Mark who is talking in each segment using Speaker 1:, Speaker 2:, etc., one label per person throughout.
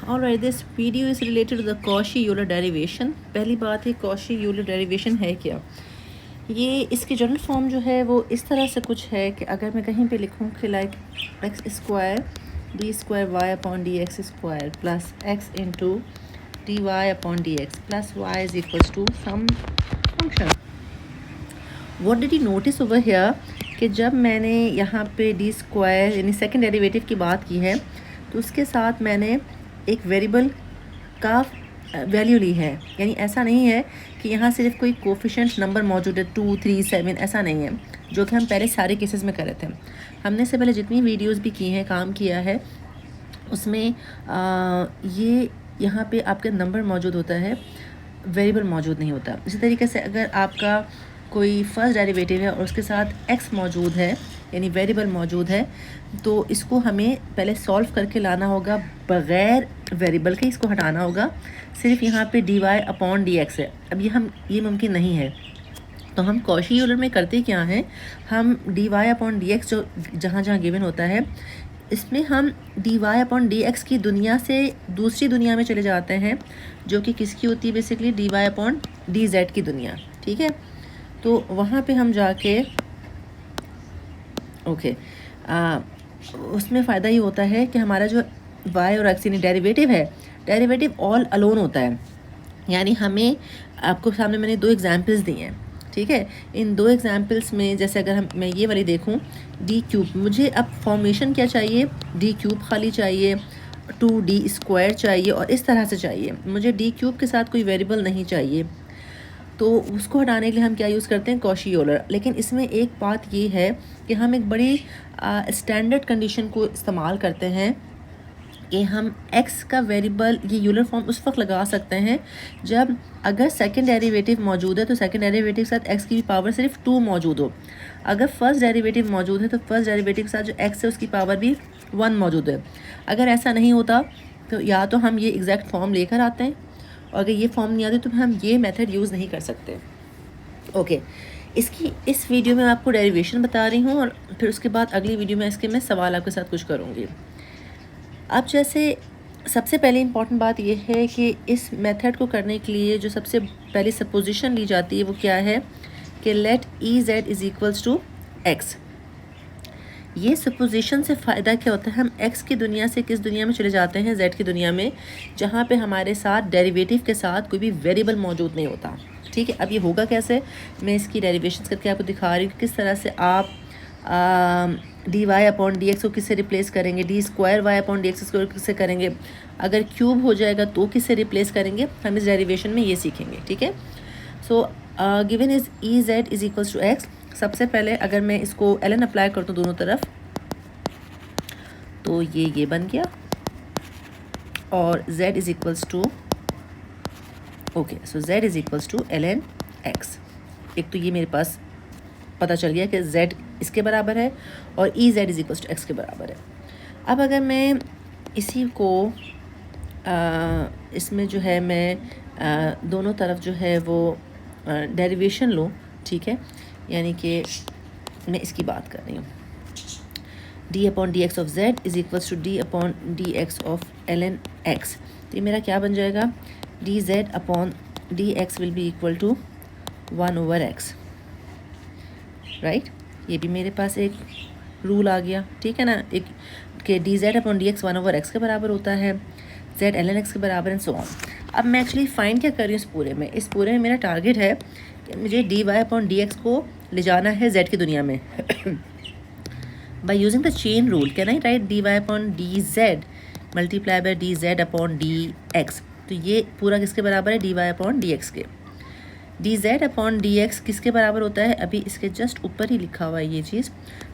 Speaker 1: Alright, this video is related to the Cauchy-Euler derivation. पहली बात है Cauchy-Euler derivation है क्या? ये इसकी जनरल फॉर्म जो है वो इस तरह से कुछ है कि अगर मैं कहीं पे लिखूँ कि like x square D square Y upon D x square plus x into d y upon D x plus y is equals to some function. What did you notice over here कि जब मैंने यहाँ पे d square यानी second derivative की बात की है तो उसके साथ मैंने एक वेरिएबल का वैल्यू ली है. यानी ऐसा नहीं है कि यहाँ सिर्फ कोई कोफिशिएंट नंबर मौजूद है 2, 3, 7, ऐसा नहीं है जो कि हम पहले सारे केसेस में कर रहे थे. हमने से पहले जितनी वीडियोस भी की हैं, काम किया है, उसमें ये यहाँ पे आपका नंबर मौजूद होता है, वेरिएबल मौजूद नहीं होता. इसी तरीके से अगर आपका कोई फर्स्ट डेरिवेटिव है और उसके साथ एक्स मौजूद है यानी वेरिएबल मौजूद है तो इसको हमें पहले सॉल्व करके लाना होगा बग़ैर वेरिएबल के. इसको हटाना होगा. सिर्फ यहाँ पे d y upon D x है. अब ये मुमकिन नहीं है तो हम कॉशी-यूलर में करते क्या हैं, हम d y upon D x जो जहाँ जहाँ गिवन होता है इसमें हम d y upon D x की दुनिया से दूसरी दुनिया में चले जाते हैं जो कि किसकी होती है, basically d y upon D z की दुनिया. ठीक है, तो वहाँ पे हम जाके उसमें फ़ायदा ये होता है कि हमारा जो y और x यानी डेरिवेटिव है, डेरिवेटिव ऑल अलोन होता है. यानी हमें आपको सामने मैंने 2 एग्जांपल्स दिए हैं. ठीक है, इन 2 एग्जांपल्स में जैसे अगर मैं ये वाली देखूं डी क्यूब, मुझे अब फॉर्मेशन क्या चाहिए, डी क्यूब खाली चाहिए, 2d स्क्वायर चाहिए और इस तरह से चाहिए. मुझे डी क्यूब के साथ कोई वेरिएबल नहीं चाहिए. तो उसको हटाने के लिए हम क्या यूज़ करते हैं, कॉशी-यूलर. लेकिन इसमें एक बात ये है कि हम एक बड़ी स्टैंडर्ड कंडीशन को इस्तेमाल करते हैं कि हम x का वेरिएबल ये यूलर फॉर्म उस वक्त लगा सकते हैं जब अगर सेकंड डेरिवेटिव मौजूद है तो सेकंड डेरिवेटिव के साथ x की पावर सिर्फ 2 मौजूद हो. अगर फर्स्ट डेरिवेटिव मौजूद है तो फर्स्ट डेरिवेटिव के साथ जो x है उसकी पावर भी 1 मौजूद है. अगर ऐसा नहीं होता तो या तो हम ये एग्जैक्ट फॉर्म लेकर आते हैं और अगर ये फॉर्म नहीं आती तो हम ये मेथड यूज़ नहीं कर सकते. ओके, इस वीडियो में मैं आपको डेरिवेशन बता रही हूँ और फिर उसके बाद अगली वीडियो में इसके मैं सवाल आपके साथ कुछ करूँगी. अब जैसे सबसे पहले इम्पॉर्टेंट बात यह है कि इस मेथड को करने के लिए जो सबसे पहली सपोजिशन ली जाती है वो क्या है कि let e z is equals to x. ये सपोजिशन से फ़ायदा क्या होता है, हम x की दुनिया से किस दुनिया में चले जाते हैं, z की दुनिया में, जहाँ पे हमारे साथ डेरिवेटिव के साथ कोई भी वेरिएबल मौजूद नहीं होता. ठीक है, अब ये होगा कैसे, मैं इसकी डेरिवेशंस करके आपको दिखा रही हूँ किस तरह से आप d y upon D x को किससे रिप्लेस करेंगे, d square Y upon D x को किससे करेंगे, अगर क्यूब हो जाएगा तो किससे रिप्लेस करेंगे, हम इस डेरिवेशन में ये सीखेंगे. ठीक है, so given is e z is equals to x. सबसे पहले अगर मैं इसको ln अप्लाई करता हूँ दोनों तरफ तो ये बन गया और z is equals to so z is equals to ln x. एक तो ये मेरे पास पता चल गया कि z इसके बराबर है और e z is equals to x के बराबर है. अब अगर मैं इसी को इसमें जो है मैं दोनों तरफ जो है वो डेरिवेशन लूँ. ठीक है, यानी कि मैं इसकी बात कर रही हूँ, d upon D x of z is equals to d upon D x of ln x. तो ये मेरा क्या बन जाएगा, d z upon D x will be equal to 1 over x. Right, ये भी मेरे पास एक रूल आ गया. ठीक है ना, एक कि d z upon D x 1 over x के बराबर होता है, z ln x के बराबर एंड सो ऑन. अब मैं एक्चुअली फाइंड क्या कर रही हूँ इस पूरे में मेरा टारगेट है कि मुझे d y upon D x को ले जाना है z की दुनिया में. By using the chain rule can I write d y upon D z multiply by d z upon D x. तो ये पूरा किसके बराबर है, d y upon D x के. D z upon D x किसके बराबर होता है, अभी इसके जस्ट ऊपर ही लिखा हुआ है ये चीज़.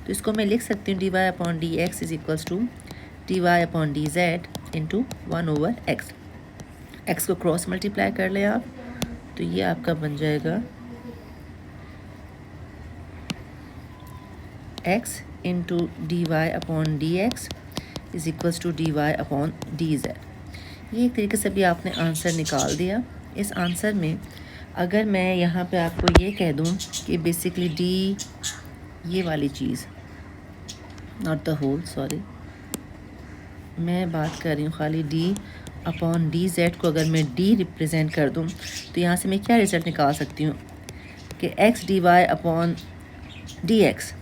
Speaker 1: तो इसको मैं लिख सकती हूँ d y upon D x is equals to d y upon D z into 1 over x. X को क्रॉस मल्टीप्लाई कर लें आप तो ये आपका बन जाएगा x into d y upon D x is equals to d y upon D z. ये एक तरीके से भी आपने आंसर निकाल दिया. इस आंसर में अगर मैं यहाँ पे आपको ये कह दूँ कि बेसिकली डी ये वाली चीज़, नॉट द होल, सॉरी, मैं बात कर रही हूँ खाली डी अपॉन डी जेड को अगर मैं डी रिप्रेजेंट कर दूँ तो यहाँ से मैं क्या रिजल्ट निकाल सकती हूँ कि x d y upon D x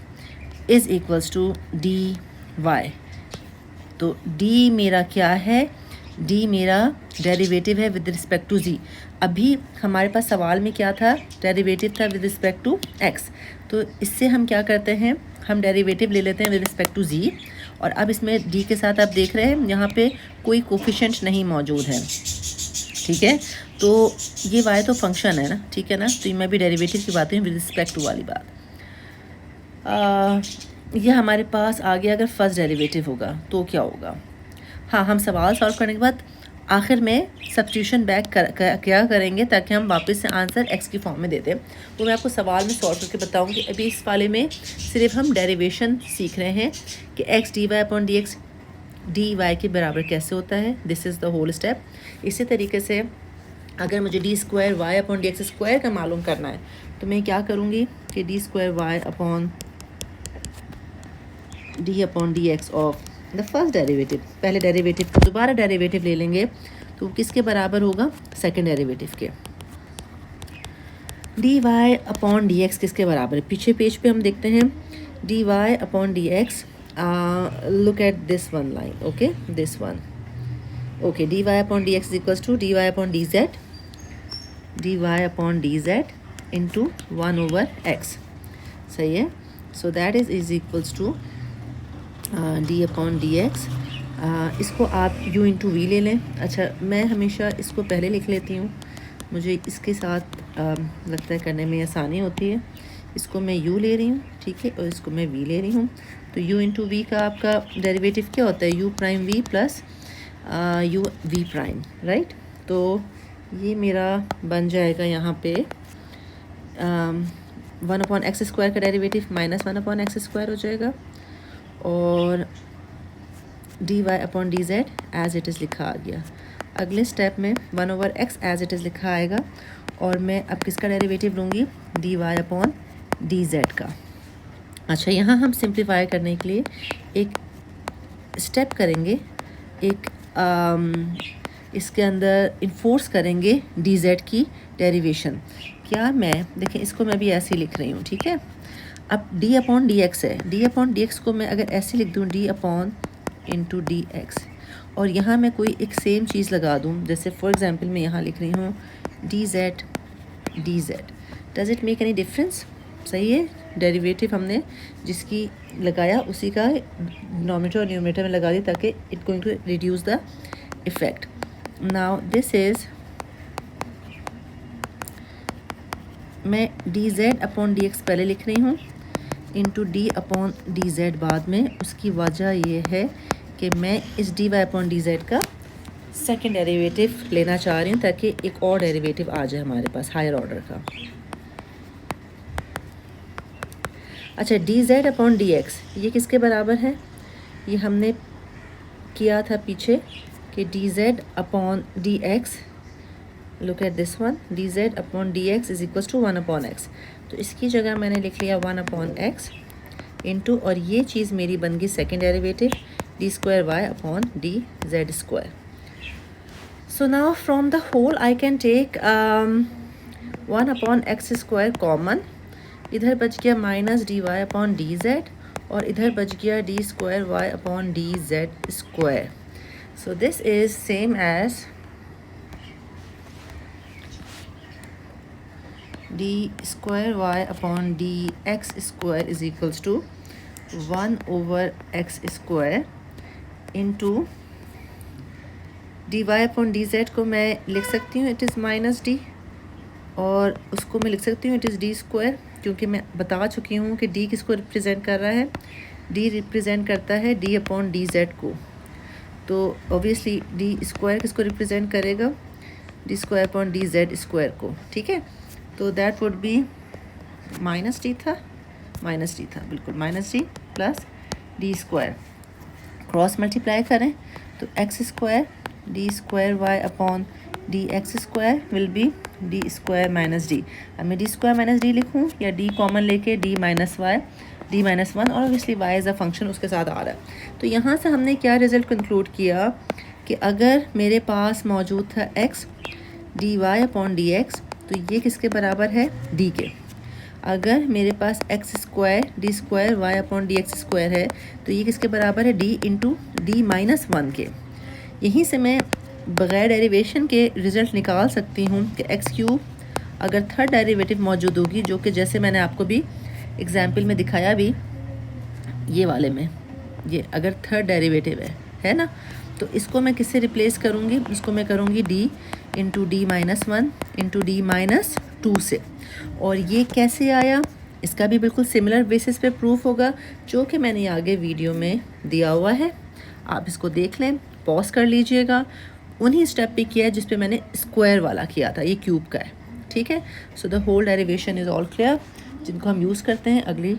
Speaker 1: is equals to d y. तो डी मेरा क्या है, डी मेरा डेरिवेटिव है विद रिस्पेक्ट टू जी। अभी हमारे पास सवाल में क्या था, डेरिवेटिव था विद रिस्पेक्ट टू एक्स। तो इससे हम क्या करते हैं, हम डेरिवेटिव ले लेते हैं विद रिस्पेक्ट टू जी। और अब इसमें डी के साथ आप देख रहे हैं यहाँ पे कोई कोफिशिएंट नहीं मौजूद है, ठीक है। तो ये वाई तो फंक्शन है ना, ठीक है ना। तो मैं भी डेरिवेटिव की बात है विद रिस्पेक्ट टू वाली बात। ये हमारे पास आ गया। अगर फर्स्ट डेरिवेटिव होगा तो क्या होगा, हाँ हम सवाल सॉल्व करने के बाद आखिर में सब्स्टिट्यूशन बैक क्या करेंगे ताकि हम वापस से आंसर एक्स की फॉर्म में दे दें। वो मैं आपको सवाल में सॉल्व करके बताऊंगी। अभी इस वाले में सिर्फ हम डेरिवेशन सीख रहे हैं कि x d y upon D x d y के बराबर कैसे होता है। This is the whole step. इसी तरीके से अगर मुझे d square Y upon D x square का मालूम करना है तो मैं क्या करूँगी कि d square Y upon d upon D x of the first derivative, पहले डेरिवेटिव को दोबारा डेरिवेटिव ले लेंगे तो किसके बराबर होगा, सेकंड डेरिवेटिव के। D y upon D x किसके बराबर है, पीछे पेज पे हम देखते हैं d y upon D x. Look at this one line, okay this one, okay d y upon D x equals to d y upon D z, d y upon D z into 1/x, सही है। So that is equals to d upon D x. इसको आप u into we ले लें। अच्छा मैं हमेशा इसको पहले लिख लेती हूँ, मुझे इसके साथ लगता है करने में आसानी होती है। इसको मैं u ले रही हूँ, ठीक है, और इसको मैं v ले रही हूँ। तो u इंटू वी का आपका डेरिवेटिव क्या होता है, u prime v plus u v prime, right. तो ये मेरा बन जाएगा यहाँ पे 1/x स्क्वायर का डेरिवेटिव माइनस 1/x स्क्वायर हो जाएगा और d y upon D z as it is लिखा आ गया। अगले स्टेप में 1/x एज इट इज़ लिखा आएगा और मैं अब किसका डेरिवेटिव लूँगी, d y upon D z का। अच्छा यहाँ हम सिंप्लीफाई करने के लिए एक स्टेप करेंगे, एक इसके अंदर इन्फोर्स करेंगे डी जेड की डेरिवेशन। क्या मैं देखें इसको मैं भी ऐसे ही लिख रही हूँ, ठीक है। अब डी अपॉन डी एक्स है, डी अपॉन डी एक्स को मैं अगर ऐसे लिख दूँ D upon into D x और यहाँ मैं कोई एक सेम चीज़ लगा दूँ, जैसे फॉर एग्जांपल मैं यहाँ लिख रही हूँ D Z, does it make any difference, सही है। डेरिवेटिव हमने जिसकी लगाया उसी का डिनोमिनेटर और न्यूमरेटर में लगा दी ताकि it going to reduce the effect. Now this is, मैं d z upon D x पहले लिख रही हूँ into d upon D z बाद में। उसकी वजह ये है कि मैं इस d y upon D z का सेकेंड डेरिवेटिव लेना चाह रही हूँ ताकि एक और डेरिवेटिव आ जाए हमारे पास हायर ऑर्डर का। अच्छा D z upon D x ये किसके बराबर है, ये हमने किया था पीछे कि d z upon D x, look at this one, d z upon D x is equals to 1/x। तो इसकी जगह मैंने लिख लिया 1/x इंटू, और ये चीज़ मेरी बन गई second derivative d square Y upon D Z square. So now from the whole I can take 1/x square common, इधर बच गया minus d y upon D z और इधर बच गया d square Y upon D Z square. So this is same as d square Y upon D x square is equals to 1/x square into d y upon D Z को मैं लिख सकती हूँ it is minus D, और उसको मैं लिख सकती हूँ इट इज़ डी स्क्वायर, क्योंकि मैं बता चुकी हूँ कि डी किसको रिप्रेजेंट कर रहा है, डी रिप्रेजेंट करता है डी अपॉन डी जेड को। तो ऑब्वियसली डी स्क्वायर किसको रिप्रेजेंट करेगा, D square upon D Z square को, ठीक है। तो that would be minus D था, बिल्कुल minus D plus D square, cross multiply करें तो X square D square Y upon D x square will be D square minus D. अब मैं डी स्क्वायर माइनस डी लिखूँ या D common लेके D minus Y, D minus 1, और obviously why as a function उसके साथ आ रहा है। तो यहाँ से हमने क्या रिजल्ट कंक्लूड किया कि अगर मेरे पास मौजूद था x dy upon D x, तो ये किसके बराबर है, d के। अगर मेरे पास x square D square Y upon D x square है, तो ये किसके बराबर है, d into d minus one के। यहीं से मैं बग़ैर डेरिवेशन के रिज़ल्ट निकाल सकती हूँ कि एक्स क्यूब अगर थर्ड डेरिवेटिव मौजूद होगी, जो कि जैसे मैंने आपको भी एग्जाम्पल में दिखाया भी, ये वाले में, ये अगर थर्ड डेरिवेटिव है ना, तो इसको मैं किससे रिप्लेस करूँगी, इसको मैं करूँगी d into d minus one into d minus two से। और ये कैसे आया, इसका भी बिल्कुल सिमिलर बेसिस पे प्रूफ होगा, जो कि मैंने आगे वीडियो में दिया हुआ है। आप इसको देख लें, पॉज कर लीजिएगा। उन्हीं स्टेप पे किया है जिस पे मैंने स्क्वायर वाला किया था, ये क्यूब का है, ठीक है। So the whole derivation is all clear, जिनको हम यूज़ करते हैं अगली